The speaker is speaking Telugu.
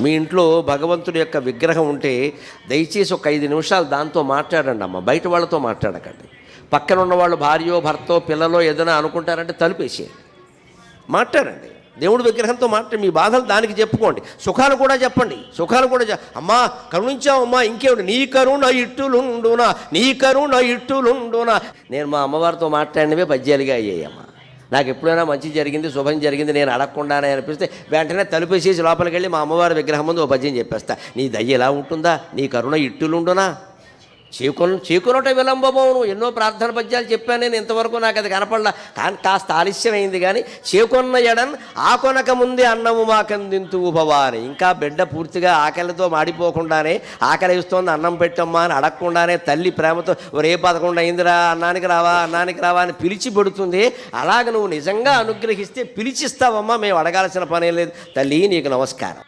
మీ ఇంట్లో భగవంతుడి యొక్క విగ్రహం ఉంటే దయచేసి ఒక 5 నిమిషాలు దాంతో మాట్లాడండి అమ్మ, బయట వాళ్ళతో మాట్లాడకండి. పక్కన ఉన్న వాళ్ళు భార్యో భర్తో పిల్లలో ఏదైనా అనుకుంటారంటే తలుపేసేయండి, మాట్లాడండి. దేవుడి విగ్రహంతో మీ బాధలు దానికి చెప్పుకోండి, సుఖాలు కూడా చెప్పండి. అమ్మా కరుణించావమ్మా, ఇంకేమిటి, నీ కరుణ ఇట్టులుండునా, నీ కరుణ ఇట్టులుండునా. నేను మా అమ్మవారితో మాట్లాడినవే పద్యాలుగా అయ్యాయమ్మా. నాకు ఎప్పుడైనా మంచి జరిగింది, శుభం జరిగింది నేను అడగకుండానే అనిపిస్తే వెంటనే తలుపేసేసి లోపలికి వెళ్ళి మా అమ్మవారి విగ్రహం ముందు ఓ పద్యం చెప్పేస్తా. నీ దయ్య ఎలా ఉంటుందా, నీ కరుణ ఇట్టులుండునా, చీకునట విలంబమవును. ఎన్నో ప్రార్థన పద్యాలు చెప్పాను నేను, ఇంతవరకు నాకు అది కనపడలా. కానీ కాస్త ఆలస్యమైంది. కానీ చేకొన్న ఎడన్ ఆకొనక ముందే అన్నము మాకందింతువు భవాని. ఇంకా బిడ్డ పూర్తిగా ఆకలితో మాడిపోకుండానే, ఆకలి ఇస్తోంది అన్నం పెట్టమ్మా అని అడగకుండానే తల్లి ప్రేమతో ఒరే 11 అయిందిరా, అన్నానికి రావా అని పిలిచి పెడుతుంది. అలాగ నువ్వు నిజంగా అనుగ్రహిస్తే పిలిచిస్తావమ్మా, మేము అడగాల్సిన పనే లేదు. తల్లి నీకు నమస్కారం.